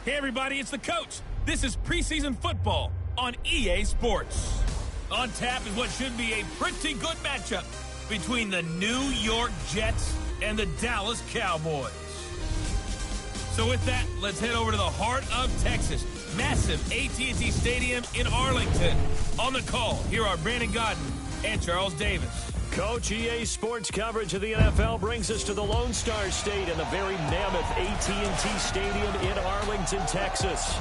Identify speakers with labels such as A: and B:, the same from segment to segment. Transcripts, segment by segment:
A: Hey everybody, it's the coach. This is preseason football on EA Sports. On tap is what should be a pretty good matchup between the New York Jets and the Dallas Cowboys. So with that, let's head over to the heart of Texas. Massive AT&T Stadium in Arlington. On the call, here are Brandon Godden and Charles Davis.
B: Coach, EA Sports coverage of the NFL brings us to the Lone Star State and the very mammoth AT&T Stadium in Arlington, Texas.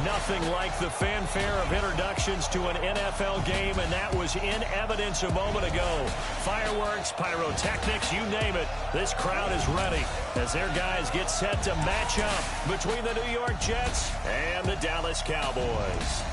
B: Nothing like the fanfare of introductions to an NFL game, and that was in evidence a moment ago. Fireworks, pyrotechnics, you name it. This crowd is ready as their guys get set to match up between the New York Jets and the Dallas Cowboys.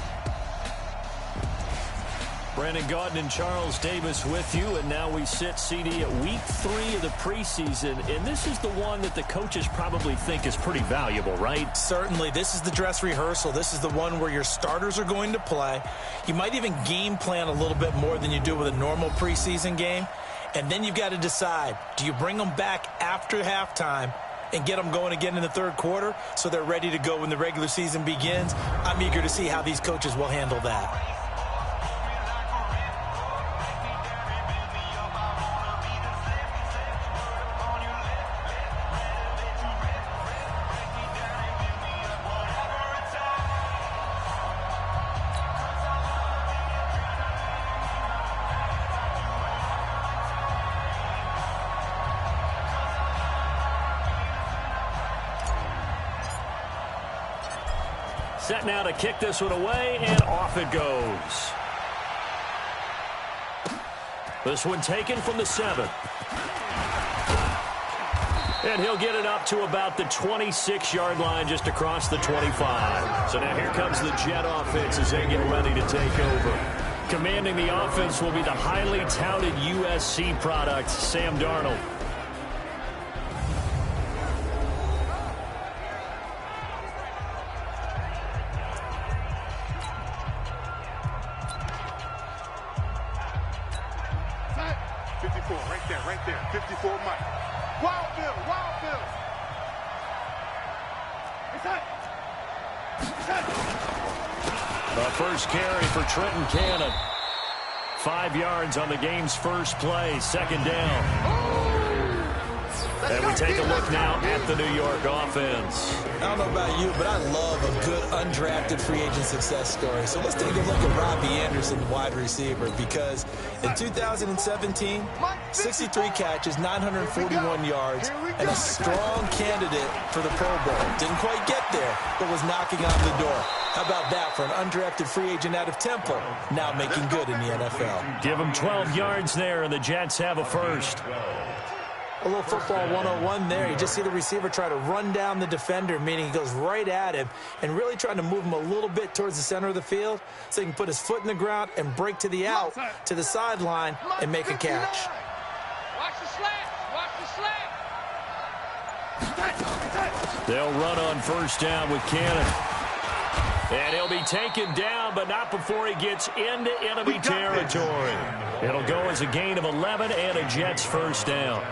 B: Brandon Gaudin and Charles Davis with you, and now we sit, CD, at week 3 of the preseason, and this is the one that the coaches probably think is pretty valuable, right?
C: Certainly. This is the dress rehearsal. This is the one where your starters are going to play. You might even game plan a little bit more than you do with a normal preseason game, and then you've got to decide, do you bring them back after halftime and get them going again in the third quarter so they're ready to go when the regular season begins? I'm eager to see how these coaches will handle that.
B: Set now to kick this one away, and off it goes. This one taken from the 7. And he'll get it up to about the 26-yard line, just across the 25. So now here comes the Jet offense as they get ready to take over. Commanding the offense will be the highly touted USC product, Sam Darnold.
D: Right there, 54 Mike. Wild Bill.
B: The first carry for Trenton Cannon. 5 yards on the game's first play, second down. And we take a look now at the New York offense.
C: I don't know about you, but I love a good undrafted free agent success story. So let's take a look at Robbie Anderson, wide receiver, because in 2017, 63 catches, 941 yards, and a strong candidate for the Pro Bowl. Didn't quite get there, but was knocking on the door. How about that for an undrafted free agent out of Temple, now making good in the NFL?
B: Give him 12 yards there, and the Jets have a first.
C: A little football 101 there. You just see the receiver try to run down the defender, meaning he goes right at him and really trying to move him a little bit towards the center of the field so he can put his foot in the ground and break to the out, to the sideline, and make a catch.
E: Watch the slant.
B: They'll run on first down with Cannon. And he'll be taken down, but not before he gets into enemy territory. It'll go as a gain of 11 and a Jets first down.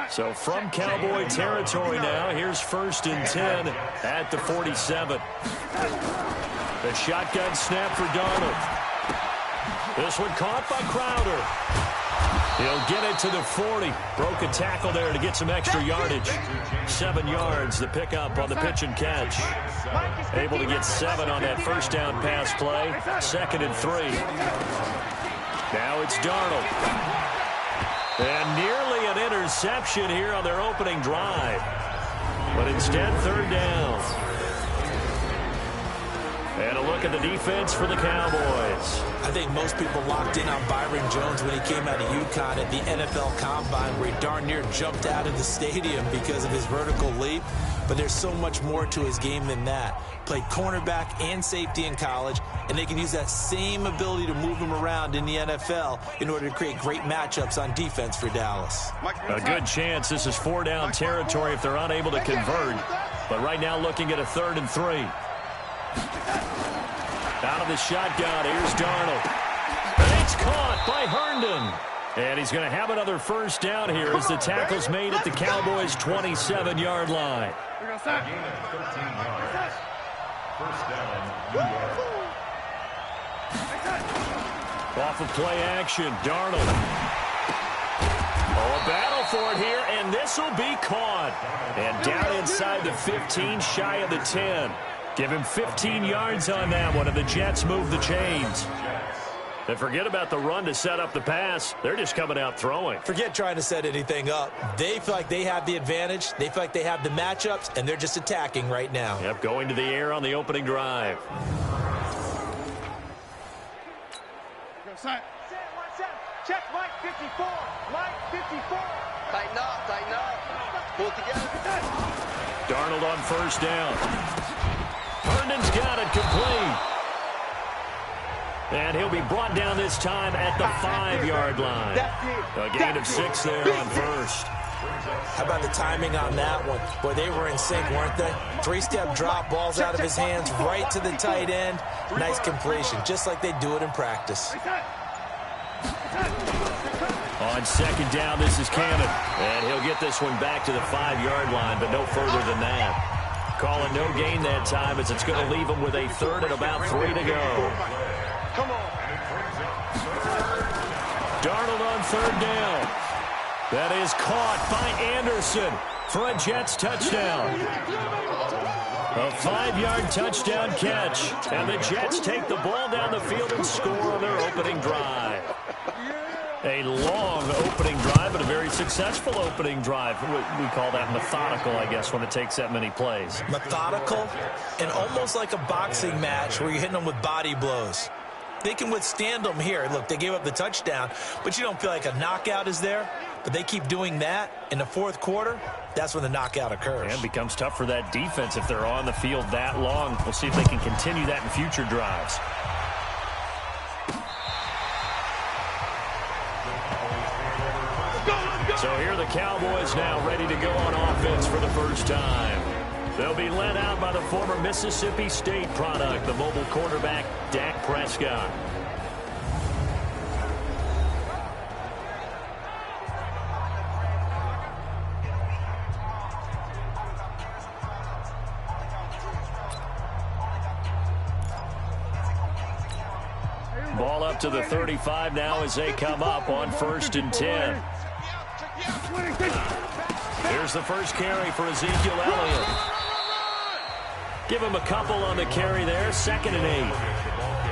B: So from Cowboy territory now, here's 1st and 10 at the 47. The shotgun snap for Darnold. This one caught by Crowder. He'll get it to the 40. Broke a tackle there to get some extra yardage. 7 yards, the pickup on the pitch and catch. Able to get 7 on that first down pass play. 2nd and 3. Now it's Darnold. And nearly an interception here on their opening drive. But instead, 3rd down. And a look at the defense for the Cowboys.
C: I think most people locked in on Byron Jones when he came out of UConn at the NFL Combine, where he darn near jumped out of the stadium because of his vertical leap. But there's so much more to his game than that. Played cornerback and safety in college, and they can use that same ability to move him around in the NFL in order to create great matchups on defense for Dallas.
B: A good chance this is 4-down territory if they're unable to convert. But right now looking at a 3rd and 3. Out of the shotgun, here's Darnold. And it's caught by Herndon. And he's going to have another first down here as the tackle's made at the Cowboys' 27-yard line.
E: First down, New York.
B: Off of play action, Darnold. Oh, a battle for it here, and this will be caught. And down inside the 15, shy of the 10. Give him 15 yards on that one, and the Jets move the chains. And forget about the run to set up the pass. They're just coming out throwing.
C: Forget trying to set anything up. They feel like they have the advantage. They feel like they have the matchups, and they're just attacking right now.
B: Yep, going to the air on the opening drive.
F: Check Mike 54. Mike 54. Tighten up, tighten up. Pull it together.
B: Darnold on first down. Herndon's got it complete. And he'll be brought down this time at the 5-yard line. A gain of 6 there on first.
C: How about the timing on that one? Boy, they were in sync, weren't they? 3-step drop, balls out of his hands, right to the tight end. Nice completion, just like they do it in practice.
B: On second down, this is Cannon. And he'll get this one back to the 5-yard line, but no further than that. Calling no gain that time as it's going to leave him with a 3rd and about 3 to go.
F: Come on.
B: Darnold on 3rd down. That is caught by Anderson for a Jets touchdown. A 5-yard touchdown catch. And the Jets take the ball down the field and score on their opening drive. A long opening drive, but a very successful opening drive. We call that methodical, I guess, when it takes that many plays.
C: Methodical and almost like a boxing match where you're hitting them with body blows. They can withstand them here. Look, they gave up the touchdown, but you don't feel like a knockout is there. But they keep doing that in the 4th quarter. That's when the knockout occurs.
B: And it becomes tough for that defense if they're on the field that long. We'll see if they can continue that in future drives. So here are the Cowboys now ready to go on offense for the first time. They'll be led out by the former Mississippi State product, the mobile quarterback, Dak Prescott. Ball up to the 35 now as they come up on 1st and 10. Here's the first carry for Ezekiel Elliott. Give him a couple on the carry there. 2nd and 8.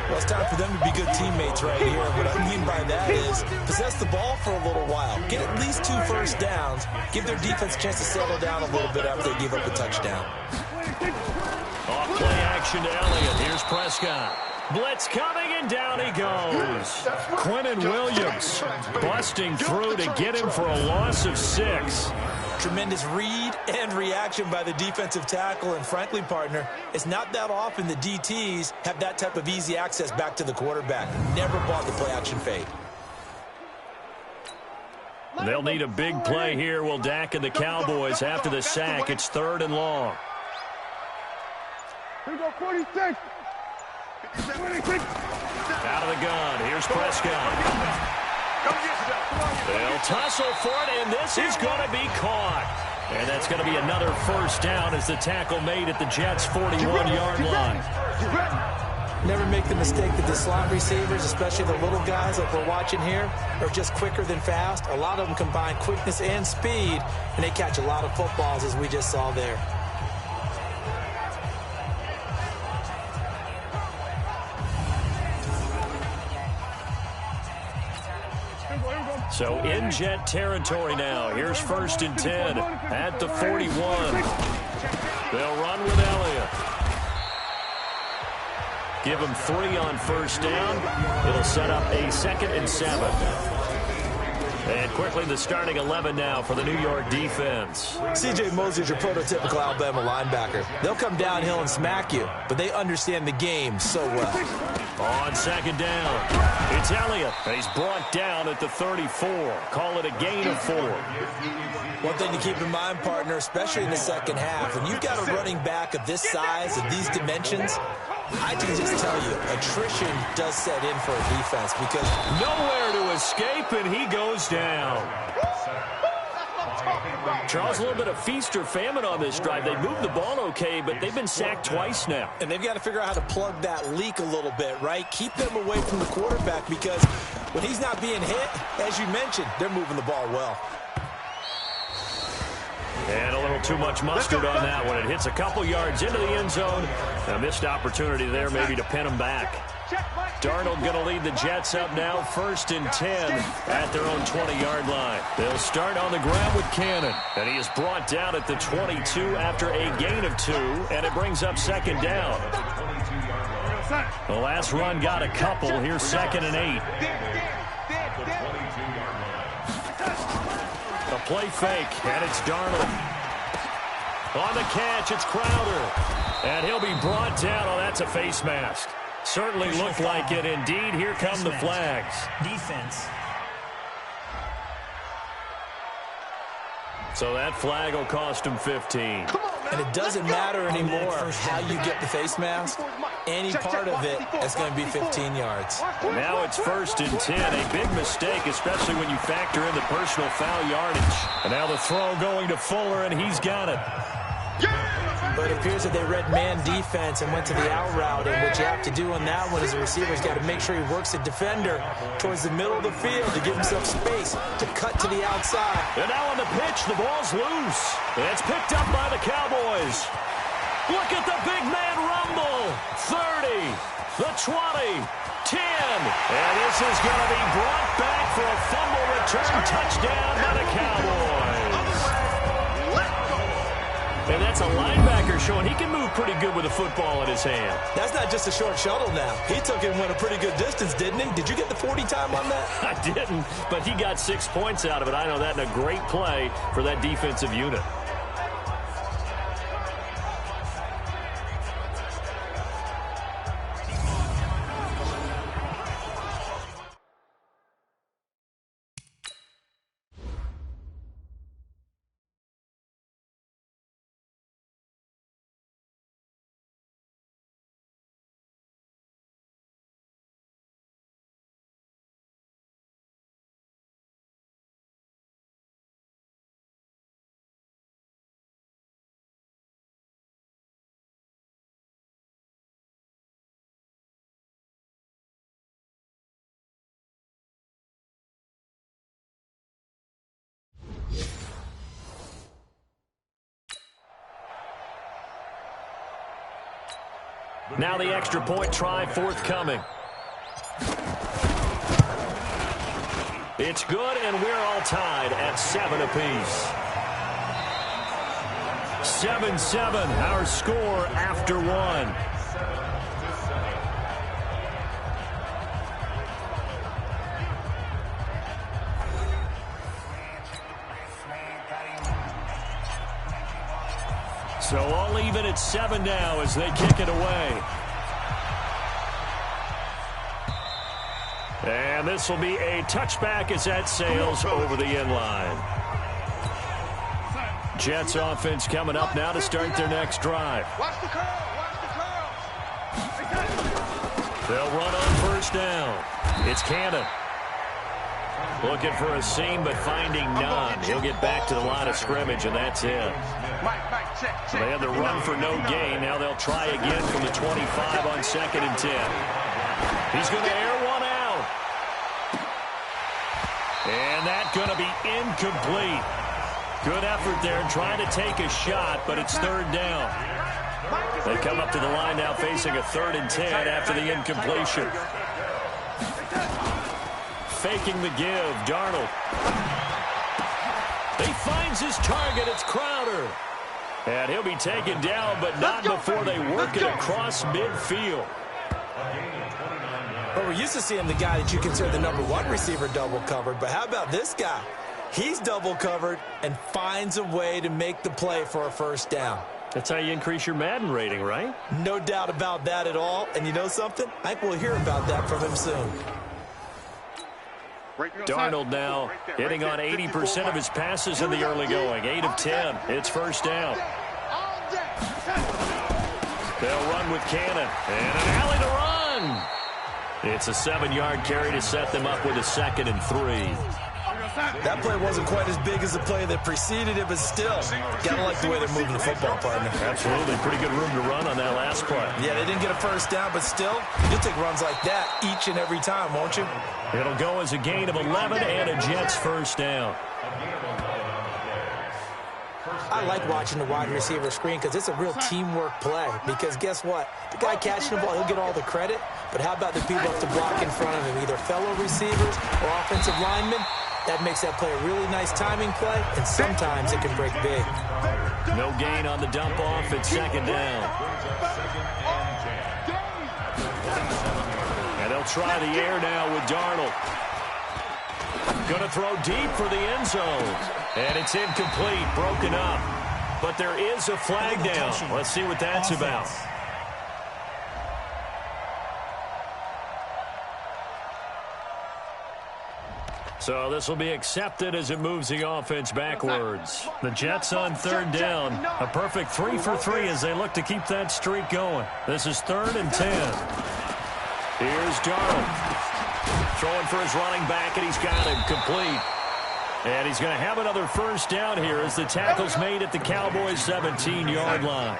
C: Well, it's time for them to be good teammates right here. What I mean by that is possess the ball for a little while. Get at least 2 first downs. Give their defense a chance to settle down a little bit after they give up the touchdown.
B: Off play action to Elliott. Here's Prescott. Blitz coming, and down he goes. Quinnen Williams busting through to get him for a loss of 6.
C: Tremendous read and reaction by the defensive tackle. And frankly, partner, it's not that often the DTs have that type of easy access back to the quarterback. Never bought the play-action fade.
B: They'll need a big play here, will Dak and the Cowboys after the sack. It's 3rd and long.
F: Here we go, 46.
B: Out of the gun. Here's Prescott. They'll tussle for it, and this is going to be caught. And that's going to be another first down as the tackle made at the Jets' 41-yard line.
C: Never make the mistake that the slot receivers, especially the little guys like we're watching here, are just quicker than fast. A lot of them combine quickness and speed, and they catch a lot of footballs, as we just saw there.
B: So in Jet territory now. Here's 1st and 10 at the 41. They'll run with Elliott. Give him 3 on first down. It'll set up a 2nd and 7. And quickly the starting 11 now for the New York defense.
C: C.J. Mosley's your prototypical Alabama linebacker. They'll come downhill and smack you, but they understand the game so well.
B: On 2nd down, it's Elliott. He's brought down at the 34. Call it a gain of 4.
C: One thing to keep in mind, partner, especially in the second half, when you've got a running back of this size and these dimensions, I can just tell you, attrition does set in for a defense because
B: nowhere to escape, and he goes down. Charles, a little bit of feast or famine on this drive. They moved the ball okay, but they've been sacked twice now.
C: And they've got to figure out how to plug that leak a little bit, right? Keep them away from the quarterback because when he's not being hit, as you mentioned, they're moving the ball well.
B: And a little too much mustard on that one. It hits a couple yards into the end zone. A missed opportunity there maybe to pin them back. Darnold going to lead the Jets up now, 1st and 10 at their own 20-yard line. They'll start on the ground with Cannon. And he is brought down at the 22 after a gain of 2, and it brings up 2nd down. The last run got a couple. Here's 2nd and 8. A play fake, and it's Darnold. On the catch, it's Crowder. And he'll be brought down. Oh, that's a face mask. Certainly looked like it. Indeed, here come the flags.
G: Defense.
B: So that flag will cost him 15.
C: And it doesn't matter anymore how you get the face mask. Any part of it is going to be 15 yards.
B: Now it's 1st and 10. A big mistake, especially when you factor in the personal foul yardage. And now the throw going to Fuller, and he's got it.
C: But it appears that they read man defense and went to the out route. And what you have to do on that one is the receiver's got to make sure he works the defender towards the middle of the field to give himself space to cut to the outside.
B: And now on the pitch, the ball's loose. It's picked up by the Cowboys. Look at the big man rumble. 30, the 20, 10. And this is going to be brought back for a fumble return touchdown by the Cowboys. And that's a linebacker showing he can move pretty good with a football in his hand.
C: That's not just a short shuttle now. He took it and went a pretty good distance, didn't he? Did you get the 40 time on that?
B: I didn't, but he got 6 points out of it. I know that in a great play for that defensive unit. Now the extra point try forthcoming. It's good, and we're all tied at 7 apiece. 7-7, our score after 1. So all even at 7 now as they kick it away. And this will be a touchback as that sails over the end line. Jets offense coming up now to start their next drive.
F: Watch the curl. Watch the curl.
B: They'll run on 1st down. It's Cannon. Looking for a seam, but finding none. He'll get back to the line of scrimmage, and that's it. So they had the run for no gain. Now they'll try again from the 25 on 2nd and 10. He's going to air one out. And that's going to be incomplete. Good effort there trying to take a shot, but it's 3rd down. They come up to the line now facing a 3rd and 10 after the incompletion. Faking the give, Darnold. He finds his target, it's Crowder. And he'll be taken down, but not before they work it across midfield.
C: Well, we're used to seeing the guy that you consider the #1 receiver double covered, but how about this guy? He's double covered and finds a way to make the play for a 1st down.
B: That's how you increase your Madden rating, right?
C: No doubt about that at all. And you know something? I think we'll hear about that from him soon.
B: Darnold now hitting on 80% of his passes in the early going. 8 of 10. It's 1st down. They'll run with Cannon. And an alley to run. It's a 7-yard carry to set them up with a 2nd and 3.
C: That play wasn't quite as big as the play that preceded it, but still, gotta like the way they're moving the football, partner.
B: Absolutely. Pretty good room to run on that last play.
C: Yeah, they didn't get a first down, but still, you'll take runs like that each and every time, won't you?
B: It'll go as a gain of 11 and a Jets first down.
C: I like watching the wide receiver screen because it's a real teamwork play. Because guess what? The guy catching the ball, he'll get all the credit. But how about the people up to block in front of him, either fellow receivers or offensive linemen? That makes that play a really nice timing play, and sometimes it can break big.
B: No gain on the dump off at second down. And they'll try the air now with Darnold. Going to throw deep for the end zone. And it's incomplete, broken up. But there is a flag down. Let's see what that's about. So this will be accepted as it moves the offense backwards. The Jets on third down. A perfect 3 for 3 as they look to keep that streak going. This is 3rd and 10. Here's Darnold. Throwing for his running back, and he's got him complete. And he's going to have another first down here as the tackle's made at the Cowboys' 17-yard line.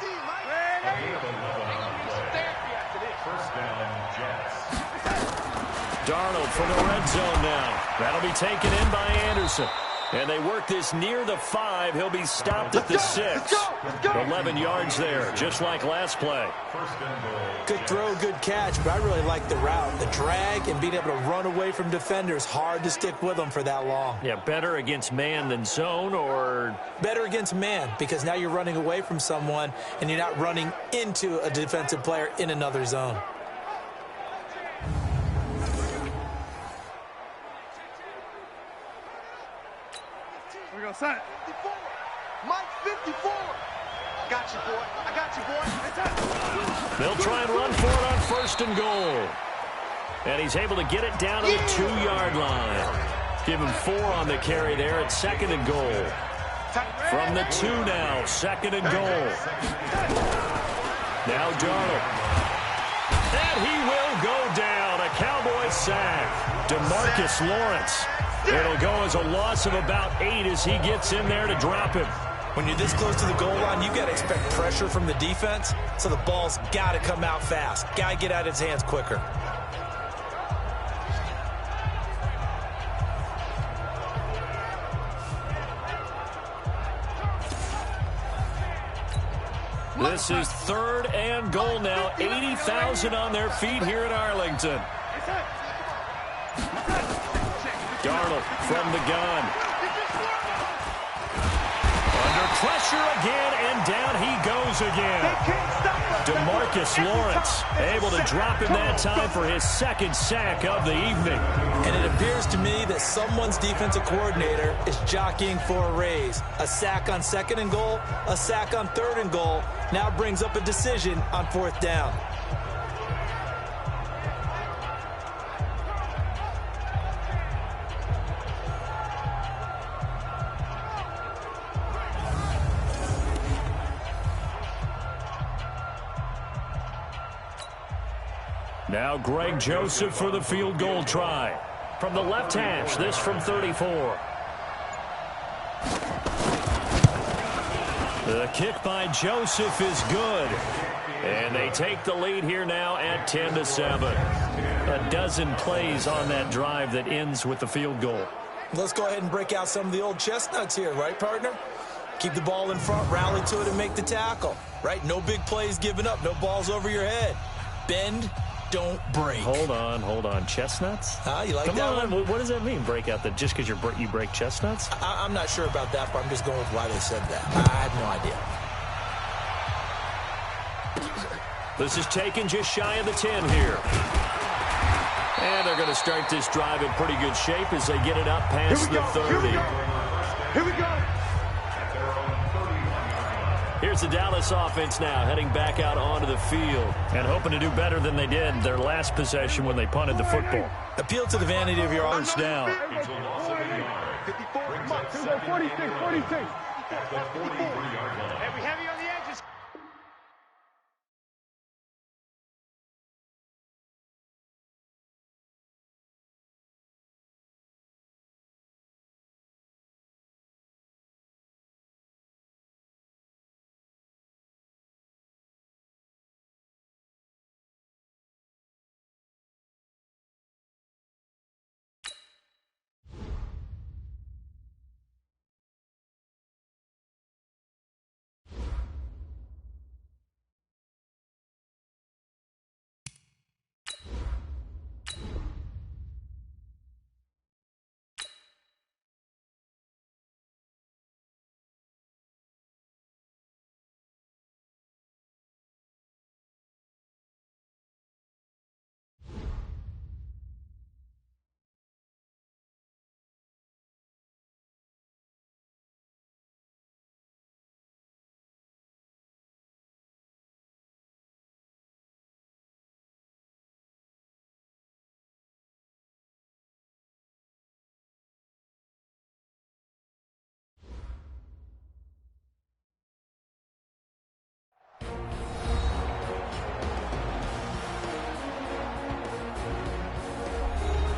B: Darnold from the red zone now. That'll be taken in by Anderson. And they work this near the 5. He'll be stopped at the 6. 11 yards there, just like last play.
C: Good throw, good catch, but I really like the route. The drag and being able to run away from defenders. Hard to stick with them for that long.
B: Yeah, better against man than zone, or?
C: Better against man, because now you're running away from someone and you're not running into a defensive player in another zone.
F: We're going to set. Mike 54. Got you, boy. I got you, boy.
B: They'll try and run for it on 1st and goal. And he's able to get it down to the 2-yard line. Give him 4 on the carry there at 2nd and goal. From the 2 now, 2nd and goal. Now Darnold. And he will go down. A Cowboys sack. DeMarcus Lawrence. It'll go as a loss of about 8 as he gets in there to drop him.
C: When you're this close to the goal line, you've got to expect pressure from the defense, so the ball's got to come out fast. Got to get out of his hands quicker.
B: This is 3rd and goal now. 80,000 on their feet here in Arlington. Darnold from the gun. Under pressure again, and down he goes again. DeMarcus Lawrence able to drop him that time for his 2nd sack of the evening.
C: And it appears to me that someone's defensive coordinator is jockeying for a raise. A sack on 2nd and goal, a sack on 3rd and goal, now brings up a decision on 4th down.
B: Now Greg Joseph for the field goal try. From the left hash, this from 34. The kick by Joseph is good. And they take the lead here now at 10-7. A dozen plays on that drive that ends with the field goal.
C: Let's go ahead and break out some of the old chestnuts here, right, partner? Keep the ball in front, rally to it, and make the tackle, right? No big plays given up, no balls over your head. Bend, don't break.
B: Hold on. Chestnuts?
C: You like that one?
B: What does that mean, break out? That just because you break chestnuts?
C: I'm not sure about that, but I'm just going with why they said that. I have no idea.
B: This is taken just shy of the 10 here. And they're going to start this drive in pretty good shape as they get it up past the 30.
F: Here we go.
B: Here's the Dallas offense now heading back out onto the field and hoping to do better than they did their last possession when they punted the football.
C: Appeal to the vanity of your
B: First down.
F: 54, 46. Heavy, heavy on the edges.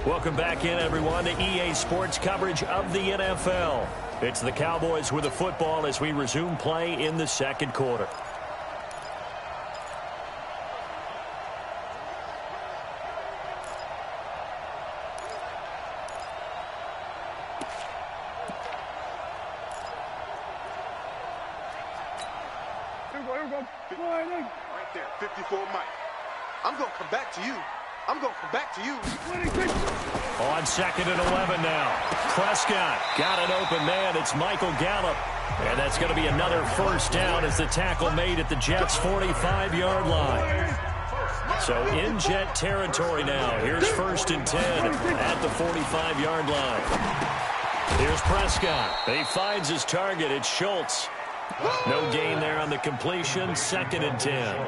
B: Welcome back in, everyone, to EA Sports coverage of the NFL. It's the Cowboys with the football as we resume play in the second quarter.
D: Right there, 54 Mike. I'm going to come back to you. I'm going to come back to you.
B: On 2nd and 11 now. Prescott got an open man. It's Michael Gallup. And that's going to be another first down as the tackle made at the Jets' 45-yard line. So in Jet territory now. Here's 1st and 10 at the 45-yard line. Here's Prescott. He finds his target. It's Schultz. No gain there on the completion. 2nd and 10.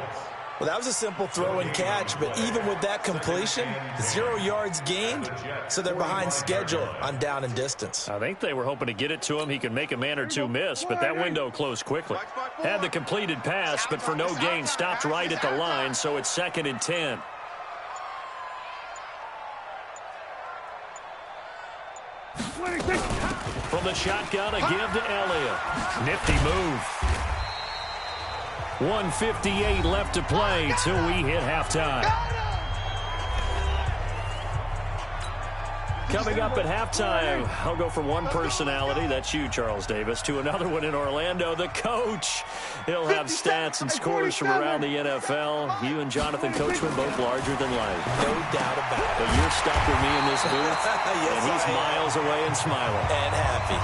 C: Well, that was a simple throw and catch, but even with that completion, 0 yards gained, so they're behind schedule on down and distance.
B: I think they were hoping to get it to him. He could make a man or two miss, but that window closed quickly. Had the completed pass, but for no gain, stopped right at the line, so it's 2nd and 10. From the shotgun, a give to Elliott. Nifty move. 1:58 left to play till we hit halftime. Coming up at halftime, I'll go from one personality, that's you, Charles Davis, to another one in Orlando, the coach. He'll have stats and scores from around the NFL. You and Jonathan Coachman, both larger than life.
C: No doubt about it.
B: But you're stuck with me in this booth,
C: Yes,
B: and he's miles away and smiling.
C: And happy.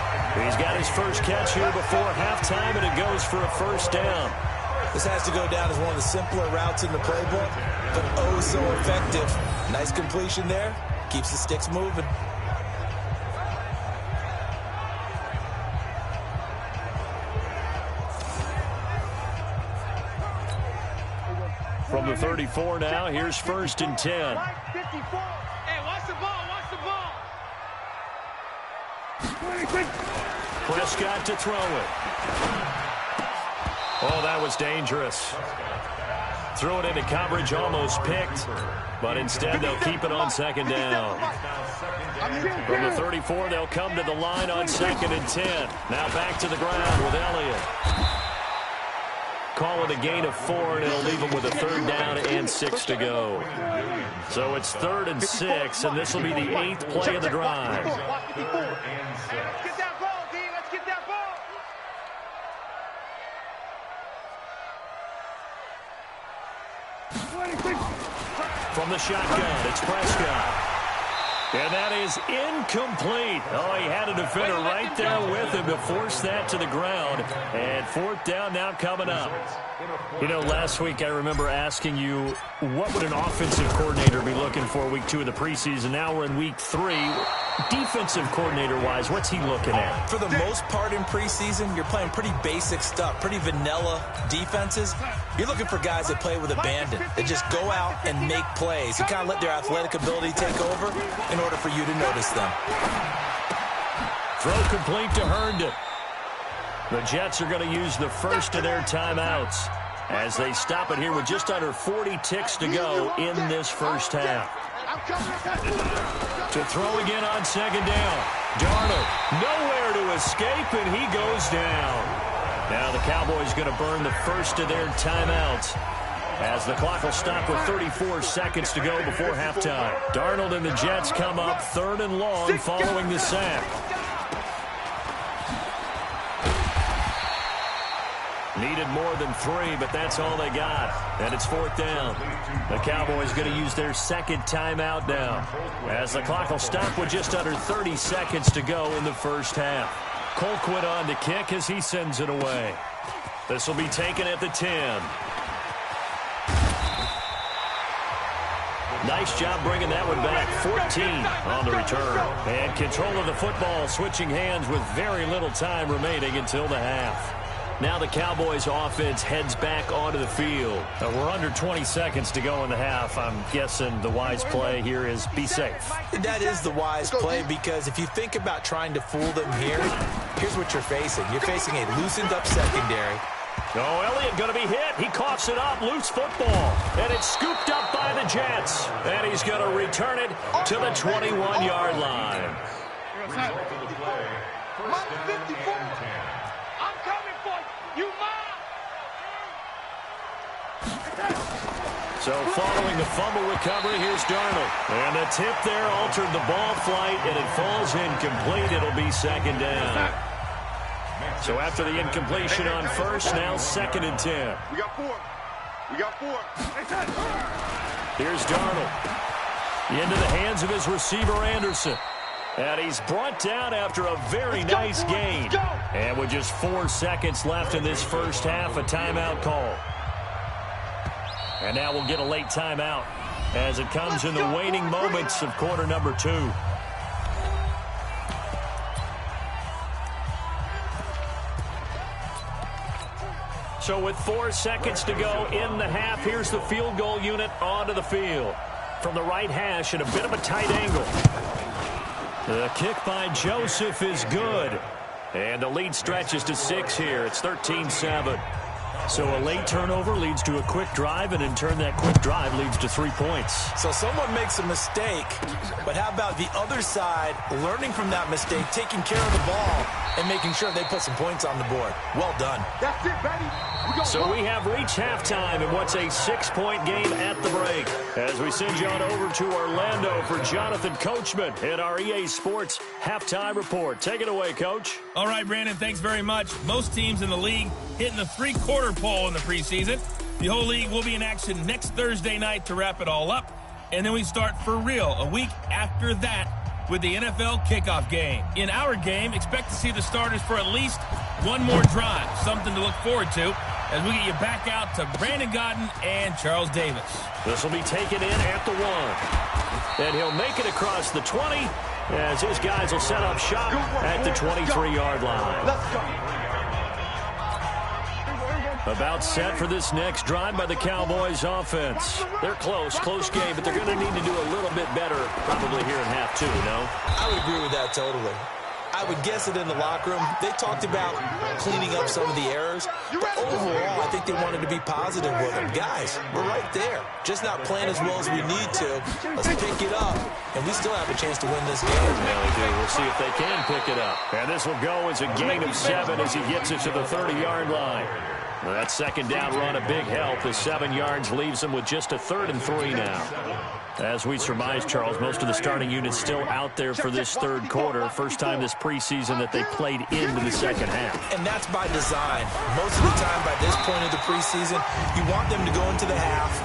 B: He's got his first catch here before halftime, and it goes for a first down.
C: This has to go down as one of the simpler routes in the playbook, but oh so effective. Nice completion there. Keeps the sticks moving.
B: From the 34 now, here's 1st and 10.
F: Hey, watch the ball, watch the ball.
B: Prescott to throw it. Oh, that was dangerous. Threw it into coverage, almost picked, but instead they'll keep it on 2nd down. From the 34, they'll come to the line on 2nd and 10. Now back to the ground with Elliott. Call it a gain of 4, and it'll leave them with a 3rd down and 6 to go. So it's 3rd and 6, and this will be the 8th play of the drive.
F: Let's get that ball, D. Let's get that ball.
B: From the shotgun, it's Prescott. And that is incomplete. Oh, he had a defender right there with him to force that to the ground. And 4th down now coming up. You know, last week I remember asking you, what would an offensive coordinator be looking for week 2 of the preseason? Now we're in week 3. Defensive coordinator-wise, what's he looking at?
C: For the most part in preseason, you're playing pretty basic stuff, pretty vanilla defenses. You're looking for guys that play with abandon, that just go out and make plays, and kind of let their athletic ability take over in order for you to notice them.
B: Throw complete to Herndon. The Jets are going to use the first of their timeouts as they stop it here with just under 40 ticks to go in this first half. To throw again on 2nd down. Darnold nowhere to escape, and he goes down. Now the Cowboys going to burn the first of their timeouts as the clock will stop with 34 seconds to go before halftime. Darnold and the Jets come up 3rd and long following the sack. Needed more than 3, but that's all they got. And it's 4th down. The Cowboys going to use their 2nd timeout now as the clock will stop with just under 30 seconds to go in the first half. Colquitt on to kick as he sends it away. This will be taken at the 10. Nice job bringing that one back. 14 on the return. And control of the football switching hands with very little time remaining until the half. Now the Cowboys offense heads back onto the field. We're under 20 seconds to go in the half. I'm guessing the wise play here is be safe.
C: That is the wise play, because if you think about trying to fool them here, here's what you're facing. You're facing a loosened up secondary,
B: Oh, Elliott going to be hit. He coughs it up. Loose football. And it's scooped up by the Jets. And he's going to return it to the 21-yard line.
F: Mike 54. I'm coming for you.
B: So following the fumble recovery, here's Darnold. And the tip there altered the ball flight, and it falls incomplete. It'll be second down. So after the incompletion on first, now 2nd and 10.
D: We got 4. We got 4.
B: Here's Darnold. Into the hands of his receiver, Anderson. And he's brought down after a very nice gain. And with just 4 seconds left in this first half, a timeout call. And now we'll get a late timeout as it comes in the waning moments of quarter number 2. So with 4 seconds to go in the half, here's the field goal unit onto the field. From the right hash at a bit of a tight angle. The kick by Joseph is good. And the lead stretches to 6 here. It's 13-7. So a late turnover leads to a quick drive, and in turn that quick drive leads to 3 points.
C: So someone makes a mistake, but how about the other side learning from that mistake, taking care of the ball, and making sure they put some points on the board? Well done.
F: That's it, baby.
B: So we have reached halftime in what's a 6-point game at the break. As we send you on over to Orlando for Jonathan Coachman in our EA Sports Halftime Report. Take it away, Coach.
A: All right, Brandon, thanks very much. Most teams in the league hitting the 3-quarter pole in the preseason. The whole league will be in action next Thursday night to wrap it all up. And then we start for real a week after that with the NFL kickoff game. In our game, expect to see the starters for at least one more drive, something to look forward to as we get you back out to Brandon Godden and Charles Davis.
B: This will be taken in at the 1. And he'll make it across the 20 as his guys will set up shop at the 23-yard line.
F: Let's go.
B: About set for this next drive by the Cowboys offense. They're close game, but they're going to need to do a little bit better probably here in half 2, no?
C: I would agree with that totally. I would guess it in the locker room. They talked about cleaning up some of the errors, but overall, I think they wanted to be positive with them. Guys, we're right there. Just not playing as well as we need to. Let's pick it up, and we still have a chance to win this game.
B: Yeah, we do. We'll see if they can pick it up. And this will go as a gain of 7 as he gets it to the 30-yard line. Well, that second down run, a big help. The 7 yards leaves them with just a 3rd and 3 now. As we surmise, Charles, most of the starting unit's still out there for this 3rd quarter. First time this preseason that they played into the second half.
C: And that's by design. Most of the time by this point of the preseason, you want them to go into the half,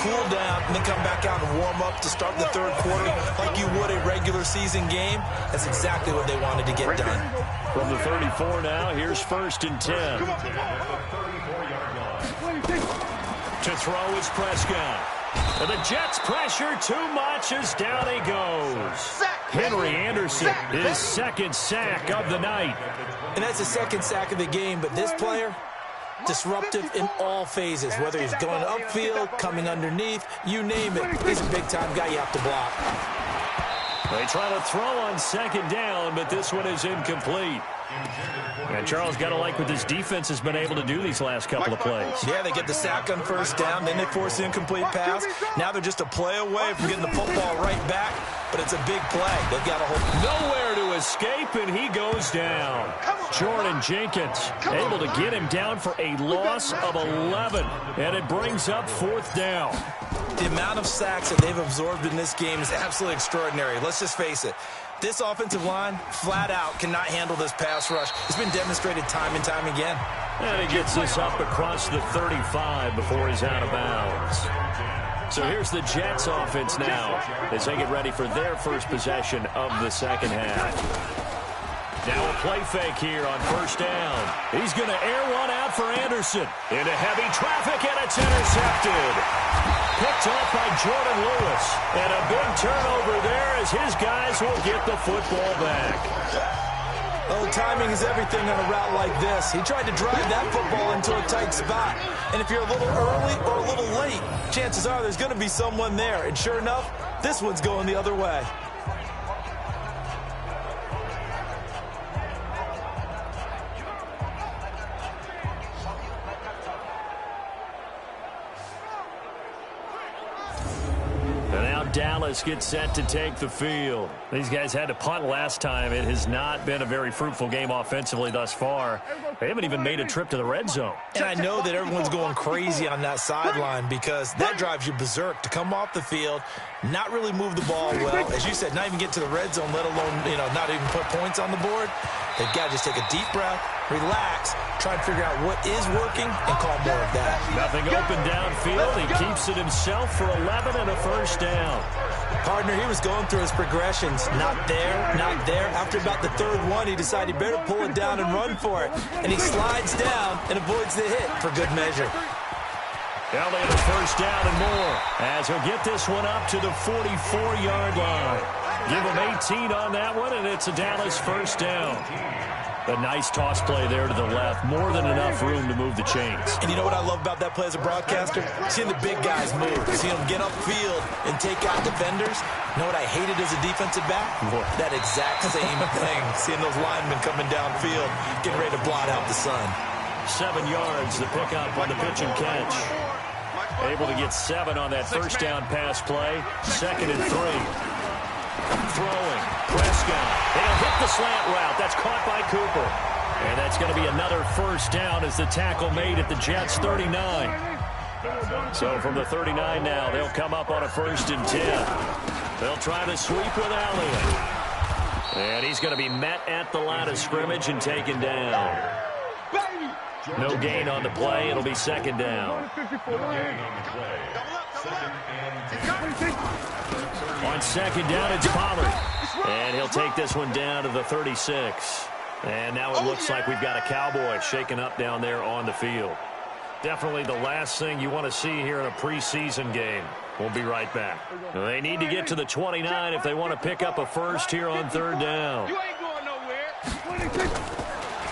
C: cool down, and then come back out and warm up to start the 3rd quarter like you would a regular season game. That's exactly what they wanted to get done.
B: From the 34 now, here's 1st and 10. To throw is Prescott. And the Jets pressure too much as down he goes. Henry Anderson, his 2nd sack of the night.
C: And that's the 2nd sack of the game, but this player, disruptive in all phases, whether he's going upfield, coming underneath, you name it. He's a big-time guy you have to block.
B: They try to throw on 2nd down, but this one is incomplete. And Charles, got to like what this defense has been able to do these last couple of plays.
C: Yeah, they get the sack on 1st down, then they force the incomplete pass. Now they're just a play away from getting the football right back, but it's a big play. They've got to hold.
B: Nowhere to escape, and he goes down. Jordan Jenkins able to get him down for a loss of 11, and it brings up 4th down.
C: The amount of sacks that they've absorbed in this game is absolutely extraordinary. Let's just face it. This offensive line, flat out, cannot handle this pass rush. It's been demonstrated time and time again.
B: And he gets this up across the 35 before he's out of bounds. So here's the Jets offense now as they get ready for their first possession of the second half. Now a play fake here on 1st down. He's going to air one out for Anderson. Into heavy traffic, and it's intercepted. Picked off by Jordan Lewis. And a big turnover there as his guys will get the football back.
C: Oh, timing is everything on a route like this. He tried to drive that football into a tight spot. And if you're a little early or a little late, chances are there's going to be someone there. And sure enough, this one's going the other way.
B: Dallas get set to take the field. These guys had to punt last time. It has not been a very fruitful game offensively thus far. They haven't even made a trip to the red zone.
C: And I know that everyone's going crazy on that sideline because that drives you berserk to come off the field, not really move the ball well. As you said, not even get to the red zone, let alone, not even put points on the board. They've got to just take a deep breath, relax, try and figure out what is working, and call more of that.
B: Nothing open downfield. He keeps it himself for 11 and a first down.
C: Partner, he was going through his progressions. Not there, not there. After about the third one, he decided he better pull it down and run for it. And he slides down and avoids the hit for good measure.
B: Elliott a first down and more as he'll get this one up to the 44-yard line. Give him 18 on that one, and it's a Dallas first down. A nice toss play there to the left. More than enough room to move the chains.
C: And you know what I love about that play as a broadcaster? Seeing the big guys move. Seeing them get upfield and take out defenders. You know what I hated as a defensive back?
B: What?
C: That exact same thing. Seeing those linemen coming downfield, getting ready to blot out the sun.
B: 7 yards, the pickup on the pitch and catch. Able to get 7 on that first down pass play. 2nd and 3. Throwing. Prescott. He'll hit the slant route. That's caught by Cooper. And that's going to be another first down as the tackle made at the Jets' 39. So from the 39 now, they'll come up on a 1st and 10. They'll try to sweep with Elliott. And he's going to be met at the line of scrimmage and taken down. No gain on the play. It'll be 2nd down. On 2nd down, it's Pollard. And he'll take this one down to the 36. And now it looks like we've got a Cowboy shaking up down there on the field. Definitely the last thing you want to see here in a preseason game. We'll be right back. They need to get to the 29 if they want to pick up a first here on 3rd down.
F: You ain't going nowhere.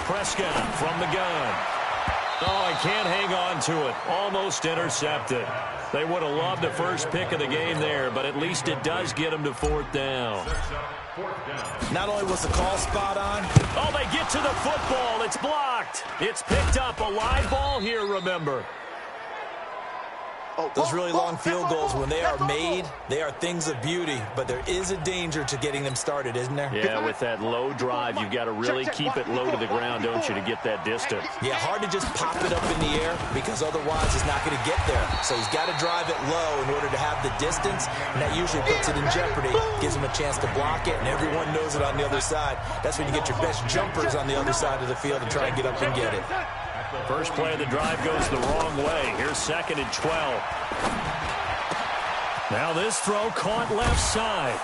B: Prescott from the gun. Oh, I can't hang on to it. Almost intercepted. They would have loved the first pick of the game there, but at least it does get them to 4th down.
C: Not only was the call spot on.
B: Oh, they get to the football. It's blocked. It's picked up. A live ball here, remember.
C: Those really long field goals, when they are made, they are things of beauty, but there is a danger to getting them started, isn't there?
B: Yeah, with that low drive, you've got to really keep it low to the ground, don't you, to get that distance.
C: Yeah, hard to just pop it up in the air because otherwise it's not going to get there. So he's got to drive it low in order to have the distance, and that usually puts it in jeopardy, gives him a chance to block it, and everyone knows it on the other side. That's when you get your best jumpers on the other side of the field and try and get up and get it.
B: First play of the drive goes the wrong way. Here's 2nd and 12. Now this throw caught left side.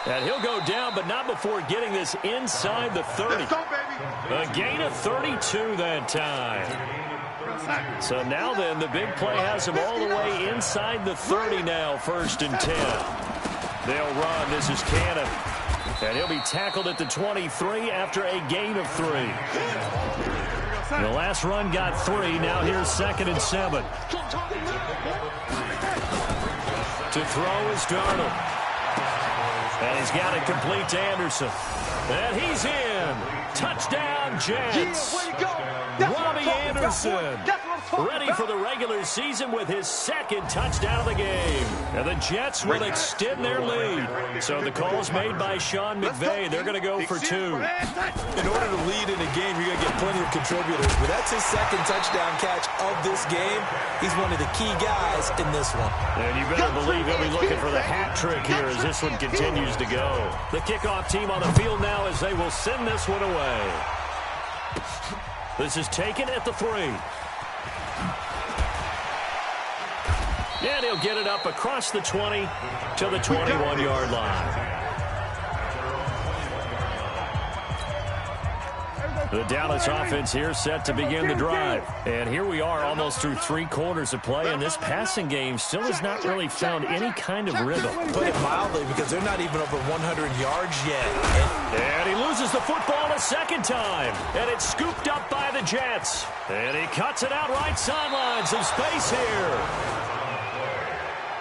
B: And he'll go down, but not before getting this inside the 30. A gain of 32 that time. So now then, the big play has him all the way inside the 30 now, 1st and 10. They'll run. This is Cannon. And he'll be tackled at the 23 after a gain of 3. The last run got 3. Now here's 2nd and 7. To throw is Darnold. And he's got it complete to Anderson. And he's in. Touchdown, Jets. Robbie Anderson ready for the regular season with his 2nd touchdown of the game. And the Jets will extend their lead. So the call's made by Sean McVay. They're going to go for 2.
C: In order to lead in a game, you're going to get plenty of contributors. But that's his 2nd touchdown catch of this game. He's one of the key guys in this one.
B: And you better believe he'll be looking for the hat trick here as this one continues to go. The kickoff team on the field now as they will send this one away. This is taken at the 3. And he'll get it up across the 20 to the 21-yard line. The Dallas offense here set to begin the drive. And here we are almost through 3 quarters of play, and this passing game still has not really found any kind of rhythm.
C: Put it mildly, because they're not even over 100 yards yet.
B: And he loses the football a 2nd time. And it's scooped up by the Jets. And he cuts it out right sideline. Some space here.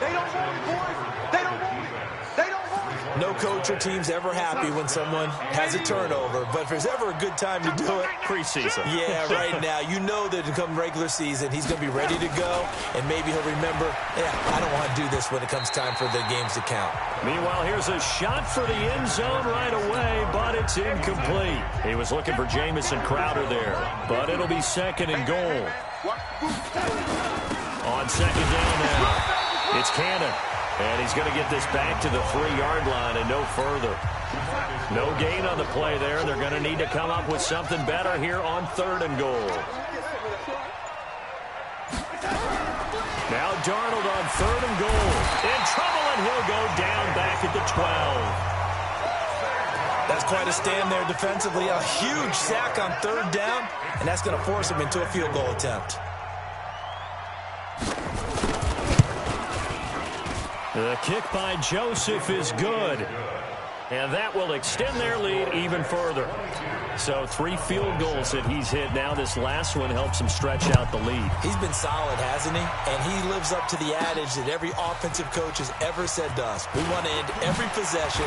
F: They don't want it, boys. They don't want it. They don't want it.
C: No coach or team's ever happy when someone has a turnover, but if there's ever a good time to do it,
B: preseason.
C: Yeah, right now. You know that come regular season, he's going to be ready to go, and maybe he'll remember, I don't want to do this when it comes time for the games to count.
B: Meanwhile, here's a shot for the end zone right away, but it's incomplete. He was looking for Jamison Crowder there, but it'll be second and goal. On second down now, it's Cannon. And he's going to get this back to the 3-yard line and no further. No gain on the play there. They're going to need to come up with something better here on 3rd and goal. Now Darnold on 3rd and goal. In trouble, and he'll go down back at the 12.
C: That's quite a stand there defensively. A huge sack on 3rd down, and that's going to force him into a field goal attempt.
B: The kick by Joseph is good. And that will extend their lead even further. So 3 field goals that he's hit now. This last one helps him stretch out the lead.
C: He's been solid, hasn't he? And he lives up to the adage that every offensive coach has ever said to us. We want to end every possession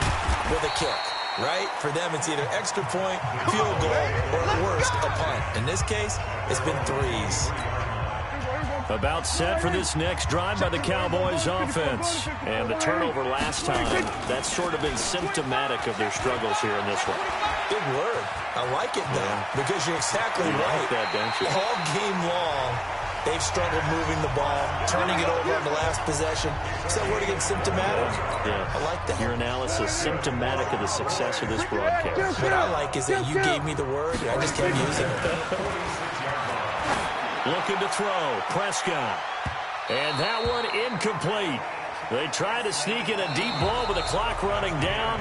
C: with a kick, right? For them, it's either extra point, field goal, or at worst, a punt. In this case, it's been 3s.
B: About set for this next drive by the Cowboys offense. And the turnover last time, that's sort of been symptomatic of their struggles here in this one.
C: Big word. I like it, though, because you're exactly right.
B: Like that, don't you?
C: All game long, they've struggled moving the ball, turning it over on the last possession. Is that word again, symptomatic?
B: Yeah.
C: I like that.
B: Your analysis, symptomatic of the success of this broadcast.
C: What I like is that you gave me the word, and I just kept using it.
B: Looking to throw, Prescott. And that one incomplete. They try to sneak in a deep ball with the clock running down,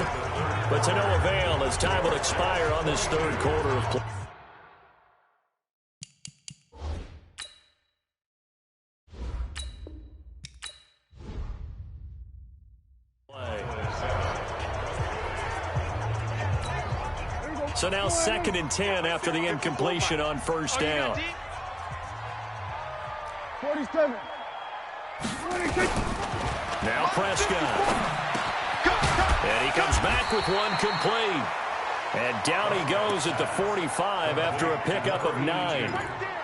B: but to no avail as time will expire on this 3rd quarter of play. So now 2nd and 10 after the incompletion on 1st down.
F: 47.
B: Now Prescott. And he comes back with one complete. And down he goes at the 45 after a pickup of 9.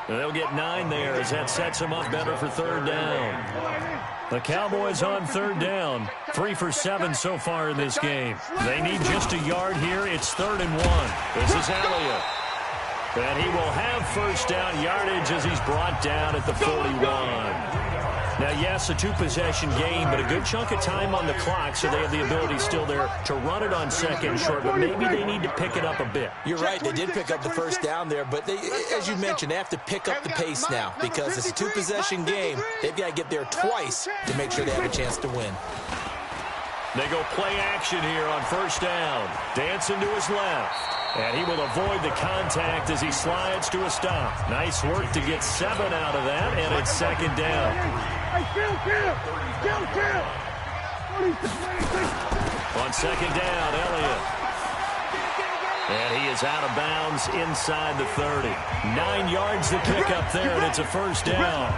B: They'll get 9 there as that sets him up better for 3rd down. The Cowboys on 3rd down. 3 for 7 so far in this game. They need just a yard here. It's 3rd and 1. This is Elliott. And he will have 1st down yardage as he's brought down at the 41. Now, yes, a 2-possession game, but a good chunk of time on the clock, so they have the ability still there to run it on 2nd and short, but maybe they need to pick it up a bit.
C: You're right. They did pick up the 1st down there, but they, as you mentioned, they have to pick up the pace now because it's a 2-possession game. They've got to get there twice to make sure they have a chance to win.
B: They go play action here on 1st down. Dancing to his left. And he will avoid the contact as he slides to a stop. Nice work to get 7 out of that, and it's 2nd down. On 2nd down, Elliott. And he is out of bounds inside the 30. 9 yards to pick up there, and it's a 1st down.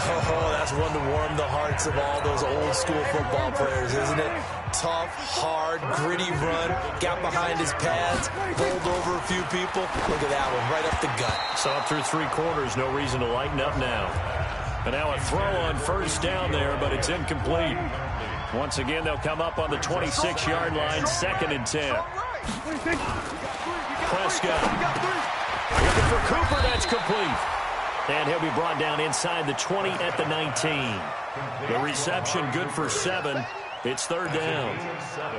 C: Oh, that's one to warm the hearts of all those old-school football players, isn't it? Tough, hard, gritty run, got behind his pads, bowled over a few people. Look at that one, right up the gut.
B: Saw through 3 quarters, no reason to lighten up now. And now a throw on 1st down there, but it's incomplete. Once again, they'll come up on the 26-yard line, 2nd and 10. Prescott. Looking for Cooper, that's complete. And he'll be brought down inside the 20 at the 19. The reception good for 7. It's 3rd down.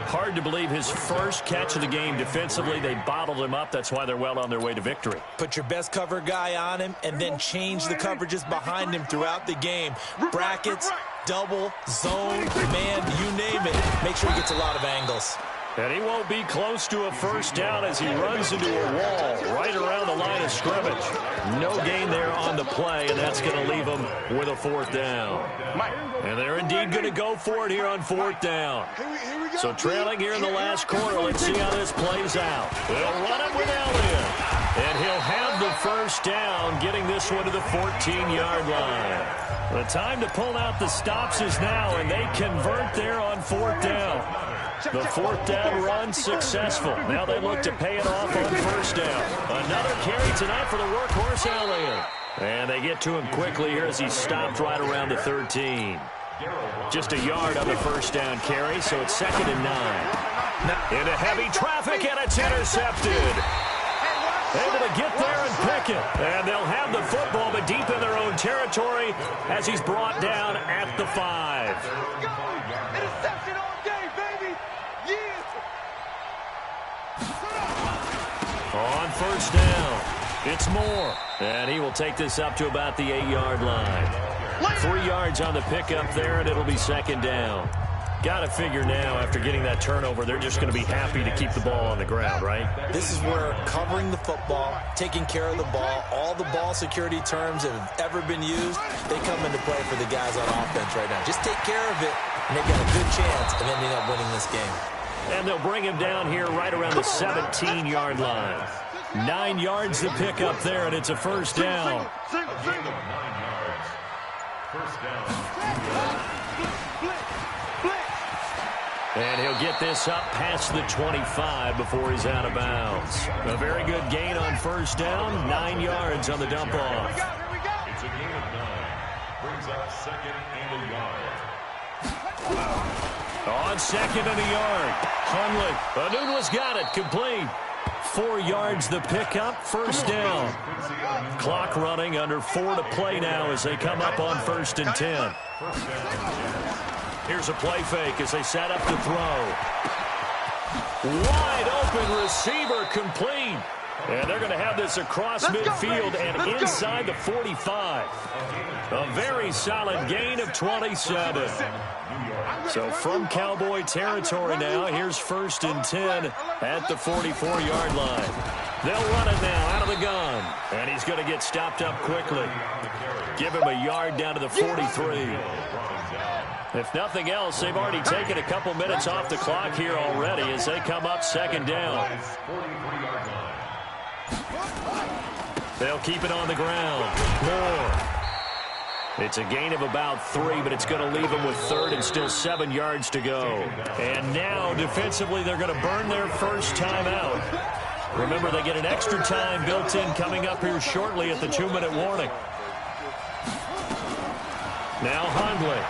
B: Hard to believe his first catch of the game defensively. They bottled him up. That's why they're well on their way to victory.
C: Put your best cover guy on him and then change the coverages behind him throughout the game. Brackets, double, zone, man, you name it. Make sure he gets a lot of angles.
B: And he won't be close to a 1st down as he runs into a wall right around the line of scrimmage. No gain there on the play, and that's going to leave him with a 4th down. And they're indeed going to go for it here on 4th down. So trailing here in the last quarter, let's see how this plays out. They'll run it with Elliott. And he'll have the 1st down, getting this one to the 14-yard line. The time to pull out the stops is now, and they convert there on 4th down. The fourth down run successful. Now they look to pay it off on first down. Another carry tonight for the workhorse Elliott. And they get to him quickly here as he stopped right around the 13. Just a yard on the first down carry, so it's 2nd and 9. Into heavy traffic, and it's intercepted. Able to get there and pick it. And they'll have the football, but deep in their own territory as he's brought down at the 5.
F: Interception all day, baby.
B: On first down, it's Moore. And he will take this up to about the 8-yard line. 3 yards on the pickup there, and it'll be 2nd down. Got to figure now, after getting that turnover, they're just going to be happy to keep the ball on the ground, right?
C: This is where covering the football, taking care of the ball, all the ball security terms that have ever been used, they come into play for the guys on offense right now. Just take care of it, and they've got a good chance of ending up winning this game.
B: And they'll bring him down here right around the 17-yard line. 9 yards to pick up there, and it's a first down. And he'll get this up past the 25 before he's out of bounds. A very good gain on first down. 9 yards on the dump off.
E: It's a gain of 9. Brings up 2nd and a yard.
B: On 2nd and a yard. Hundley. Anunwa's got it. Complete. 4 yards the pickup. First down. Clock running under 4 to play now as they come up on 1st and 10. Here's a play fake as they set up to throw. Wide open receiver complete. And they're going to have this across midfield and inside the 45. A very solid gain of 27. So from Cowboy territory now, here's 1st and 10 at the 44-yard line. They'll run it now out of the gun. And he's going to get stopped up quickly. Give him a yard down to the 43. If nothing else, they've already taken a couple minutes off the clock here already as they come up 2nd down. They'll keep it on the ground. Moore. It's a gain of about 3, but it's going to leave them with 3rd and still 7 yards to go. And now, defensively, they're going to burn their first time out. Remember, they get an extra time built in coming up here shortly at the 2-minute warning. Now Hundley.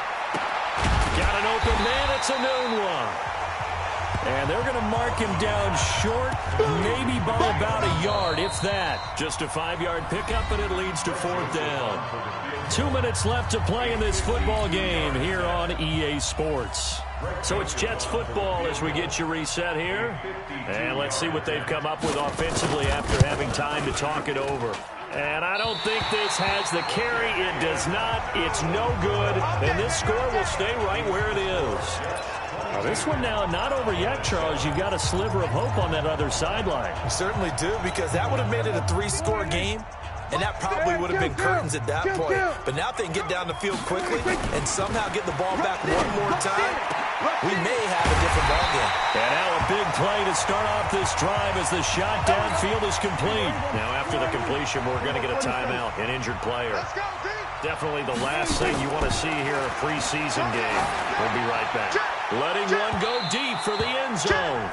B: Got an open man. It's a noon one. And they're going to mark him down short, maybe by about a yard, if that. Just a 5-yard pickup, and it leads to 4th down. 2 minutes left to play in this football game here on EA Sports. So it's Jets football as we get you reset here. And let's see what they've come up with offensively after having time to talk it over. And I don't think this has the carry. It does not. It's no good. And this score will stay right where it is. Now this one now not over yet, Charles. You've got a sliver of hope on that other sideline.
C: You certainly do, because that would have made it a 3-score game. And that probably would have been curtains at that point. But now if they can get down the field quickly and somehow get the ball back one more time, we may have a different ball game.
B: And now a big play to start off this drive as the shot downfield is complete. Now after the completion, we're going to get a timeout, an injured player. Definitely the last thing you want to see here in a preseason game. We'll be right back. Letting one go deep for the end zone.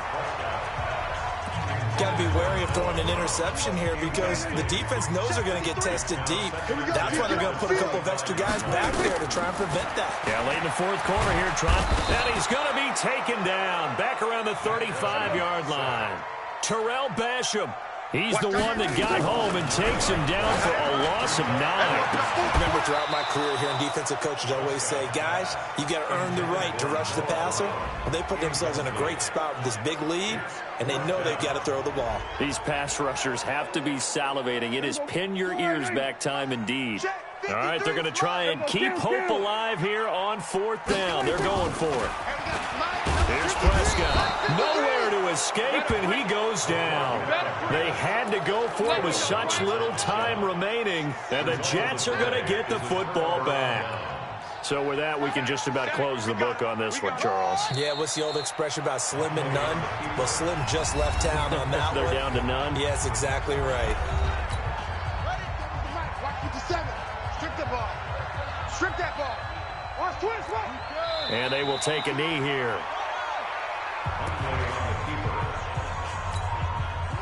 C: Got to be wary of throwing an interception here because the defense knows they're going to get tested deep. That's why they're going to put a couple of extra guys back there to try and prevent that.
B: Yeah, late in the 4th quarter here, Trump. And he's going to be taken down back around the 35-yard line. Terrell Basham. He's the one that got home and takes him down for a loss of 9.
C: Remember, throughout my career here, defensive coaches always say, guys, you got to earn the right to rush the passer. Well, they put themselves in a great spot with this big lead, and they know they've got to throw the ball.
B: These pass rushers have to be salivating. It is pin your ears back time indeed. All right, they're going to try and keep hope alive here on 4th down. They're going for it. Here's Prescott. Nowhere to escape, and he goes down. They had to go for it with such little time remaining, and the Jets are going to get the football back. So with that, we can just about close the book on this one, Charles.
C: Yeah, what's the old expression about slim and none? Well, Slim just left town on that
B: They're
C: one.
B: down to none?
C: Yes, exactly right.
F: Strip the ball. Strip that ball.
B: And they will take a knee here.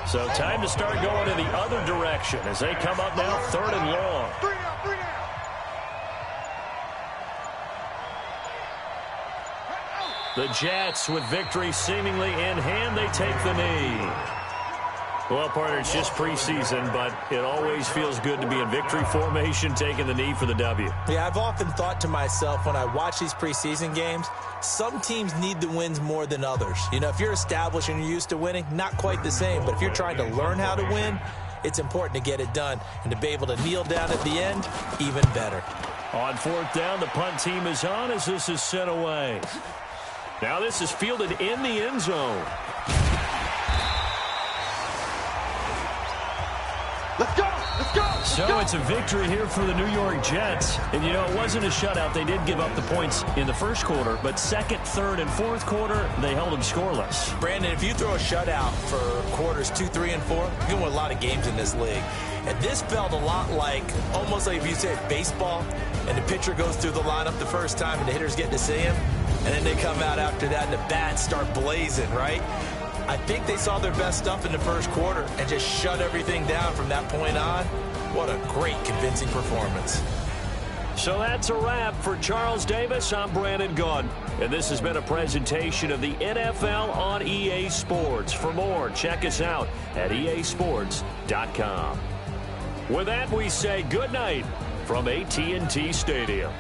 B: So time to start going in the other direction as they come up now 3rd and long.
F: 3 down, 3 down.
B: The Jets, with victory seemingly in hand, they take the knee. Well, partner, it's just preseason, but it always feels good to be in victory formation, taking the knee for the W.
C: Yeah, I've often thought to myself when I watch these preseason games, some teams need the wins more than others. You know, if you're established and you're used to winning, not quite the same. But if you're trying to learn how to win, it's important to get it done. And to be able to kneel down at the end, even better.
B: On 4th down, the punt team is on as this is sent away. Now this is fielded in the end zone.
F: Let's go! Let's go! Let's
B: So
F: go.
B: it's a victory here for the New York Jets. And, you know, it wasn't a shutout. They did give up the points in the first quarter, but 2nd, 3rd, and 4th quarter, they held them scoreless.
C: Brandon, if you throw a shutout for quarters 2, 3, and 4, you're going to win a lot of games in this league. And this felt a lot like, almost like if you said baseball, and the pitcher goes through the lineup the first time and the hitters get to see him, and then they come out after that and the bats start blazing, right? I think they saw their best stuff in the first quarter and just shut everything down from that point on. What a great, convincing performance.
B: So that's a wrap. For Charles Davis, I'm Brandon Gunn. And this has been a presentation of the NFL on EA Sports. For more, check us out at easports.com. With that, we say good night from AT&T Stadium.